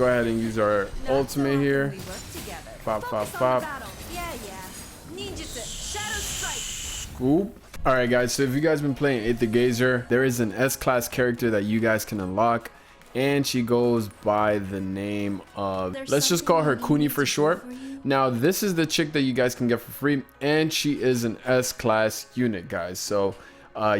Go ahead and use our ultimate here. Pop, pop, pop. Scoop. Alright guys, so if you guys been playing Aether Gazer, there is an S-class character that you guys can unlock, and she goes by the name of, let's just call her Kuni for short. Now this is the chick that you guys can get for free, and she is an S-class unit, guys. So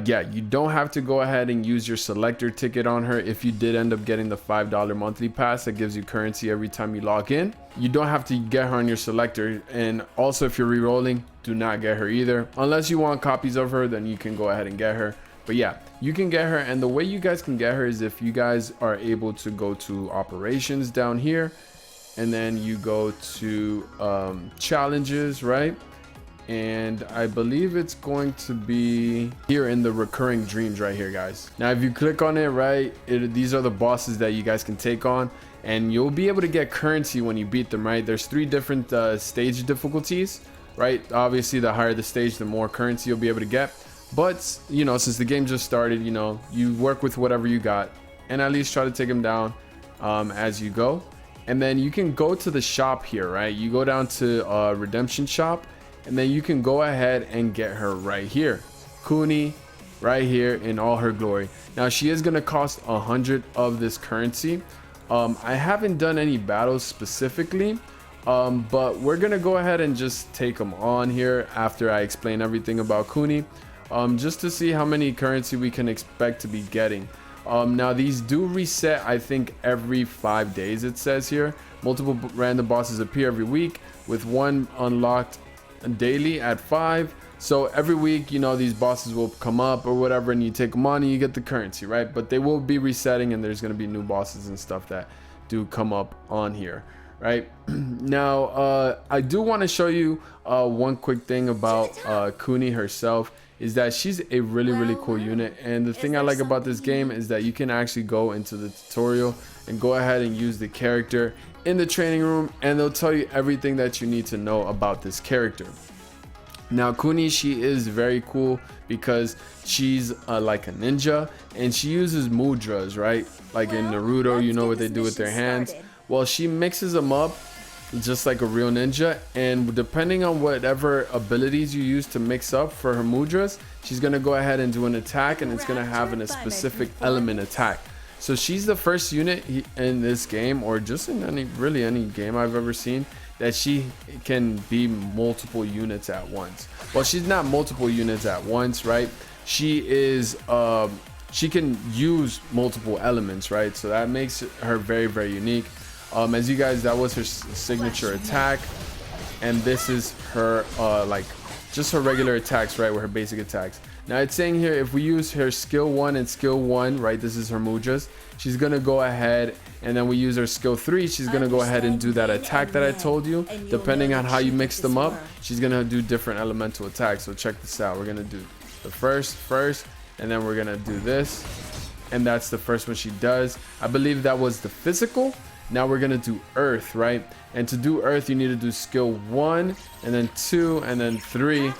yeah, you don't have to go ahead and use your selector ticket on her. If you did end up getting the $5 monthly pass that gives you currency every time you log in, you don't have to get her on your selector. And also, if you're re-rolling, do not get her either. Unless you want copies of her, then you can go ahead and get her. But yeah, you can get her, and the way you guys can get her is if you guys are able to go to operations down here, and then you go to challenges, right? And I believe it's going to be here in the recurring dreams right here, guys. Now if you click on it, right, these are the bosses that you guys can take on, and you'll be able to get currency when you beat them, right? There's 3 different stage difficulties, right? Obviously the higher the stage, the more currency you'll be able to get. But you know, since the game just started, you know, you work with whatever you got and at least try to take them down as you go. And then you can go to the shop here, right? You go down to redemption shop, and then you can go ahead and get her right here, Kuni, right here in all her glory. Now she is going to cost 100 of this currency. I haven't done any battles specifically, but we're going to go ahead and just take them on here after I explain everything about Kuni, just to see how many currency we can expect to be getting. Now these do reset, I think, every 5 days. It says here multiple random bosses appear every week, with one unlocked daily at 5. So every week, you know, these bosses will come up or whatever, and you take them on and you get the currency, right? But they will be resetting, and there's going to be new bosses and stuff that do come up on here, right? Now I do want to show you one quick thing about Kuni herself, is that she's a really cool unit. And the thing I like about this game is that you can actually go into the tutorial and go ahead and use the character in the training room, and they'll tell you everything that you need to know about this character. Now Kuni, she is very cool because she's like a ninja, and she uses mudras, right? Like in Naruto, you know what they do with their hands. Well, she mixes them up just like a real ninja, and depending on whatever abilities you use to mix up for her mudras, she's gonna go ahead and do an attack, and it's gonna have a specific element attack. So she's the first unit in this game, or just in any game I've ever seen, that she can be multiple units at once. Well, she's not multiple units at once, right? She is she can use multiple elements, right? So that makes her very unique. As you guys, that was her signature attack, and this is her like just her regular attacks, right, with her basic attacks. Now it's saying here, if we use her skill 1 and skill 1, right, this is her mudras, she's gonna go ahead, and then we use her skill 3, she's gonna go ahead and do that attack that I told you. Depending on how you mix them up, she's gonna do different elemental attacks. So check this out. We're gonna do the first, and then we're gonna do this, and that's the first one she does. I believe that was the physical. Now we're gonna do earth, right? And to do earth, you need to do skill 1, and then 2, and then 3,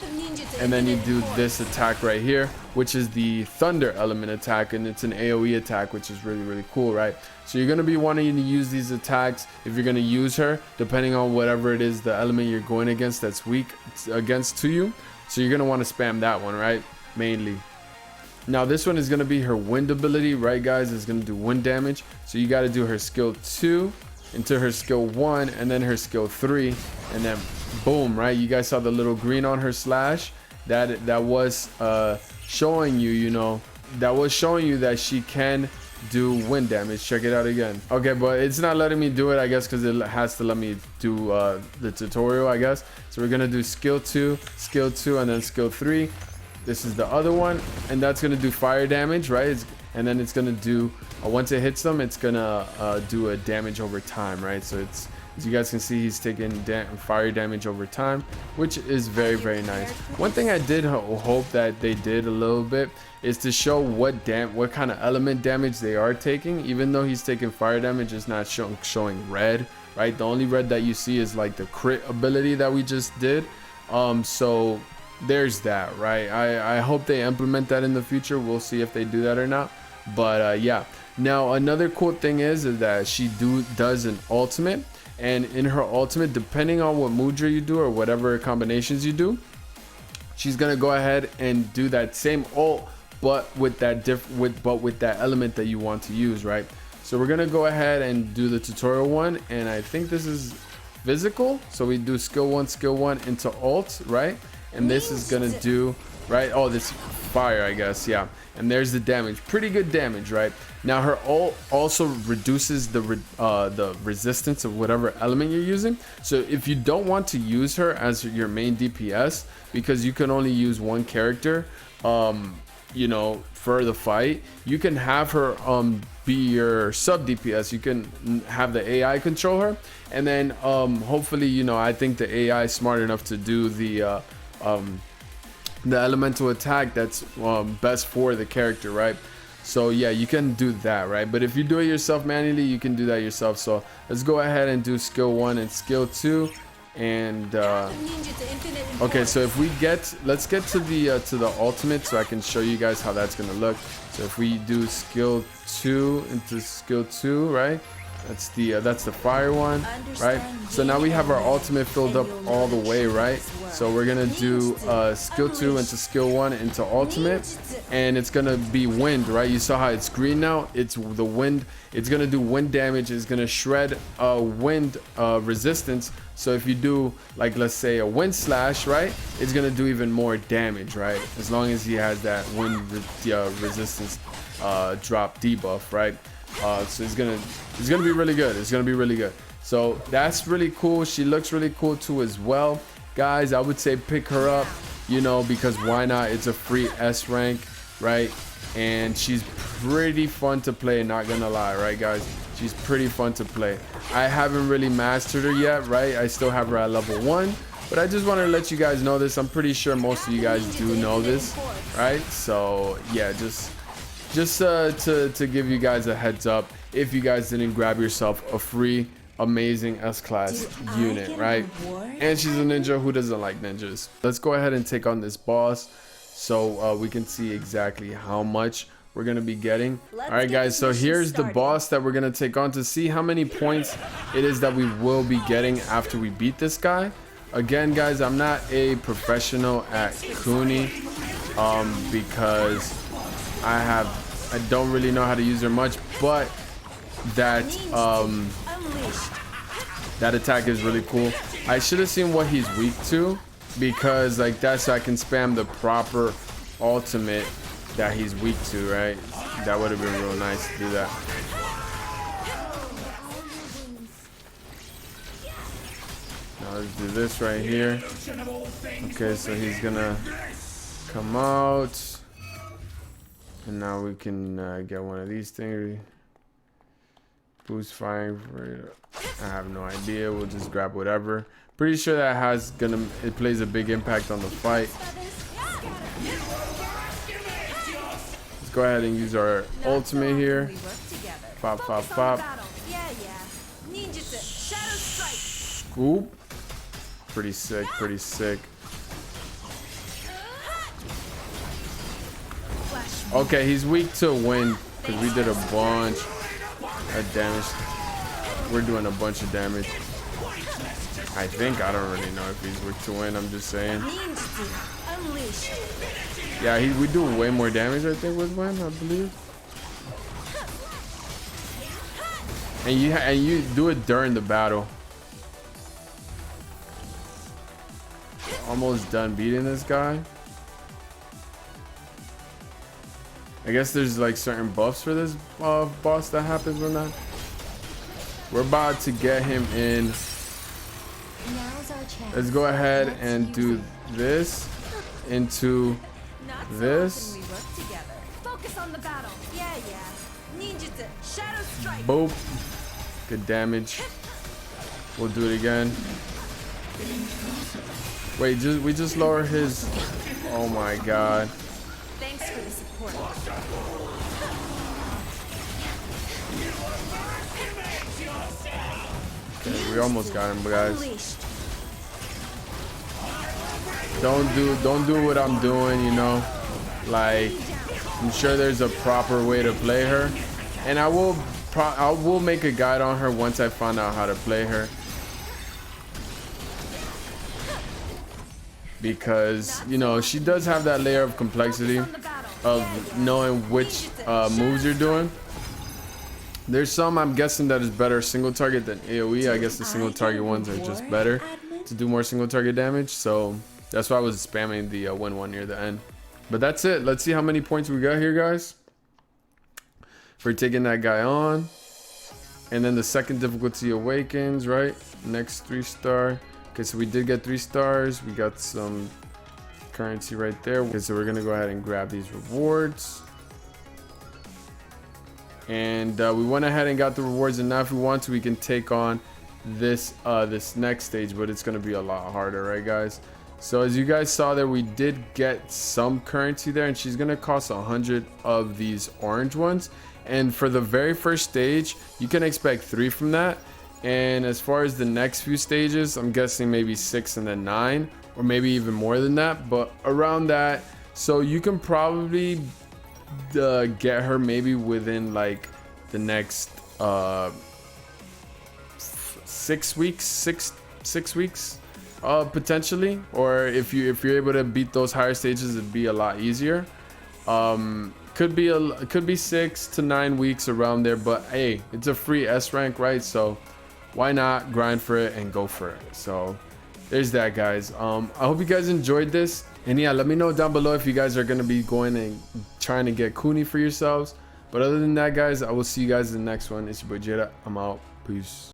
and then you do this attack right here, which is the thunder element attack, and it's an AoE attack, which is really cool, right? So you're gonna be wanting to use these attacks if you're gonna use her, depending on whatever it is the element you're going against that's weak against to you. So you're gonna want to spam that one, right? Mainly. Now this one is going to be her wind ability, right guys? It's going to do wind damage. So you got to do her skill 2 into her skill 1, and then her skill 3, and then boom, right? You guys saw the little green on her slash. That was showing you, you know, that was showing you that she can do wind damage. Check it out again. Okay, but it's not letting me do it, I guess, because it has to let me do the tutorial, I guess. So we're going to do skill 2, and then skill 3. This is the other one, and that's gonna do fire damage, right? And then it's gonna do once it hits them, it's gonna do a damage over time, right? So it's, as you guys can see, he's taking fire damage over time, which is very nice. One thing I did hope that they did a little bit is to show what kind of element damage they are taking. Even though he's taking fire damage, it's not showing red, right? The only red that you see is like the crit ability that we just did. So there's that, right? I hope they implement that in the future. We'll see if they do that or not. But yeah, Now another cool thing is that she does an ultimate, and in her ultimate, depending on what mudra you do or whatever combinations you do, she's gonna go ahead and do that same ult, but with that element that you want to use, right? So we're gonna go ahead and do the tutorial one, and I think this is physical. So we do skill one into ult, right? And this is gonna do, right? Oh, this fire, I guess, yeah. And there's the damage, pretty good damage, right? Now her ult also reduces the resistance of whatever element you're using. So if you don't want to use her as your main DPS, because you can only use one character, you know, for the fight, you can have her be your sub DPS. You can have the AI control her, and then hopefully, you know, I think the AI is smart enough to do the elemental attack that's best for the character, right? So yeah, you can do that, right? But if you do it yourself manually, you can do that yourself. So let's go ahead and do skill 1 and skill 2. And okay, so if we let's get to the ultimate, so I can show you guys how that's gonna look. So if we do skill 2 into skill 2, right? That's the fire one, right? So now we have our ultimate filled up all the way, right? So we're gonna do skill 2 into skill 1 into ultimate, and it's gonna be wind, right? You saw how it's green now. It's the wind. It's gonna do wind damage. It's gonna shred wind resistance. So if you do, like, let's say a wind slash, right, it's gonna do even more damage, right? As long as he has that wind resistance drop debuff, right? So it's gonna be really good. It's gonna be really good. So that's really cool. She looks really cool too as well, guys. I would say pick her up, you know, because why not? It's a free S rank, right? And she's pretty fun to play, not gonna lie, right, guys? She's pretty fun to play. I haven't really mastered her yet, right? I still have her at level 1, but I just want to let you guys know this. I'm pretty sure most of you guys do know this, right? So yeah, just to give you guys a heads up, if you guys didn't grab yourself a free amazing S-class unit, right? And she's a ninja. Who doesn't like ninjas? Let's go ahead and take on this boss, so we can see exactly how much we're gonna be getting. All right, guys, so here's the boss that we're gonna take on to see how many points it is that we will be getting after we beat this guy. Again, guys, I'm not a professional at Kuni, because I don't really know how to use her much, but that attack is really cool. I should have seen what he's weak to, because like that, so I can spam the proper ultimate that he's weak to, right? That would have been real nice to do that. Now let's do this right here. Okay, so he's gonna come out, and now we can get one of these things. Boost firing for, I have no idea. We'll just grab whatever. Pretty sure that it plays a big impact on the fight. Let's go ahead and use our ultimate here. Pop, pop, pop. Scoop. Pretty sick, pretty sick. Okay, he's weak to wind because we did a bunch of damage. We're doing a bunch of damage. I think. I don't really know if he's weak to wind. I'm just saying. Yeah, we do way more damage, I think, with wind, I believe. And you do it during the battle. Almost done beating this guy. I guess there's like certain buffs for this boss that happens when that. We're about to get him in. Let's go ahead and do this into this. Boop. Good damage. We'll do it again. Wait, we just lower his. Oh my god. Thanks for the support. Okay, we almost got him, guys. Don't do what I'm doing, you know. Like, I'm sure there's a proper way to play her, And I will make a guide on her once I find out how to play her, because you know she does have that layer of complexity of knowing which moves you're doing. There's some I'm guessing that is better single target than AoE. I guess the single target ones are just better to do more single target damage, so that's why I was spamming the win one near the end. But that's it. Let's see how many points we got here, guys, for taking that guy on. And then the second difficulty awakens, right? Next 3-star. Okay, so we did get 3 stars. We got some currency right there. Okay, so we're gonna go ahead and grab these rewards. And we went ahead and got the rewards, and now if we want to, we can take on this this next stage, but it's gonna be a lot harder, right, guys? So as you guys saw there, we did get some currency there, and she's gonna cost 100 of these orange ones. And for the very first stage, you can expect 3 from that. And as far as the next few stages, I'm guessing maybe 6 and then 9, or maybe even more than that, but around that. So you can probably get her maybe within like the next 6 weeks, six weeks potentially. Or if you're able to beat those higher stages, it'd be a lot easier. Could be 6 to 9 weeks around there, but hey, it's a free S rank, right? So why not grind for it and go for it? So there's that, guys. I hope you guys enjoyed this, and yeah, let me know down below if you guys are gonna be going and trying to get Kuni for yourselves. But other than that, guys, I will see you guys in the next one. It's your boy Jada. I'm out. Peace.